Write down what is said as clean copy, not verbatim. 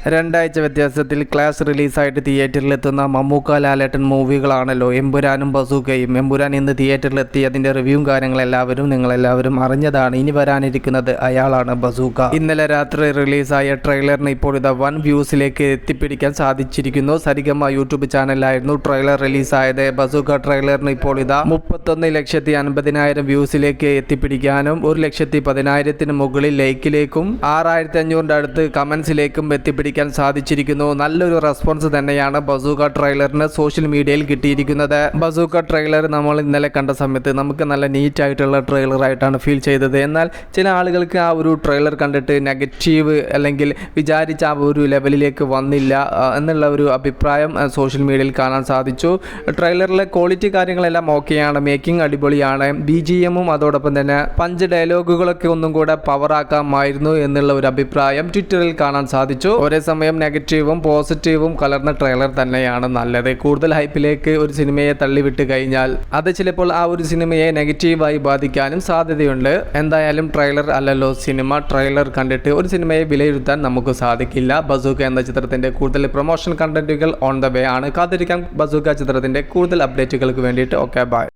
രണ്ടാഴ്ച വ്യത്യാസത്തിൽ ക്ലാസ് റിലീസായിട്ട് തിയേറ്ററിലെത്തുന്ന മമ്മൂക്ക ലാലേട്ടൻ മൂവികളാണല്ലോ എമ്പുരാനും ബസൂക്കയും. എമ്പുരാൻ ഇന്ന് തിയേറ്ററിലെത്തി അതിൻ്റെ റിവ്യൂവും കാര്യങ്ങളെല്ലാവരും നിങ്ങളെല്ലാവരും അറിഞ്ഞതാണ്. ഇനി വരാനിരിക്കുന്നത് അയാളാണ് ബസൂക്ക. ഇന്നലെ രാത്രി റിലീസായ ട്രെയിലറിന് ഇപ്പോൾ ഇത് 1 വ്യൂസിലേക്ക് എത്തിപ്പിടിക്കാൻ സാധിച്ചിരിക്കുന്നു. സരിഗമ യൂട്യൂബ് ചാനലിലായിരുന്നു ട്രെയിലർ റിലീസായത്. ബസൂക്ക ട്രെയിലറിന് ഇപ്പോൾ ഇതാ 31,50,000 വ്യൂസിലേക്ക് എത്തിപ്പിടിക്കാനും 1,10,000 മുകളിൽ ലൈക്കിലേക്കും 6,500 അടുത്ത് കമൻസിലേക്കും എത്തിപ്പിടിക്കാൻ സാധിച്ചിരിക്കുന്നു. നല്ലൊരു റെസ്പോൺസ് തന്നെയാണ് ബസൂക്ക ട്രെയിലറിന് സോഷ്യൽ മീഡിയയിൽ കിട്ടിയിരിക്കുന്നത്. ബസൂക്ക ട്രെയിലർ നമ്മൾ ഇന്നലെ കണ്ട സമയത്ത് നമുക്ക് നല്ല നീറ്റ് ആയിട്ടുള്ള ട്രെയിലർ ആയിട്ടാണ് ഫീൽ ചെയ്തത്. എന്നാൽ ചില ആളുകൾക്ക് ആ ഒരു ട്രെയിലർ കണ്ടിട്ട് നെഗറ്റീവ് അല്ലെങ്കിൽ വിചാരിച്ച ആ ഒരു ലെവലിലേക്ക് വന്നില്ല എന്നുള്ള ഒരു അഭിപ്രായം സോഷ്യൽ മീഡിയയിൽ കാണാൻ സാധിച്ചു. ട്രെയിലറിലെ ക്വാളിറ്റി കാര്യങ്ങളെല്ലാം ഓക്കെയാണ്, മേക്കിംഗ് അടിപൊളിയാണ്, BGMഉം അതോടൊപ്പം തന്നെ പഞ്ച് ഡയലോഗുകളൊക്കെ ഒന്നും കൂടെ പവറാക്കാമായിരുന്നു എന്നുള്ള ഒരു അഭിപ്രായം ട്വിറ്ററിൽ കാണാൻ സാധിച്ചു. ഒരേ സമയം നെഗറ്റീവും പോസിറ്റീവും കലർന്ന ട്രെയിലർ തന്നെയാണ് നല്ലത്. കൂടുതൽ ഹൈപ്പിലേക്ക് ഒരു സിനിമയെ തള്ളിവിട്ട് കഴിഞ്ഞാൽ അത് ചിലപ്പോൾ ആ ഒരു സിനിമയെ നെഗറ്റീവായി ബാധിക്കാനും സാധ്യതയുണ്ട്. എന്തായാലും ട്രെയിലർ അല്ലല്ലോ സിനിമ. ട്രെയിലർ കണ്ടിട്ട് ഒരു സിനിമയെ വിലയിരുത്താൻ നമുക്ക് സാധിക്കില്ല. ബസൂക്ക എന്ന ചിത്രത്തിന്റെ കൂടുതൽ പ്രൊമോഷൻ കണ്ടന്റുകൾ ഓൺ ദ വേ ആണ്. കാത്തിരിക്കാം ബസൂക്ക ചിത്രത്തിന്റെ കൂടുതൽ അപ്ഡേറ്റുകൾക്ക് വേണ്ടിയിട്ട്. Okay, by.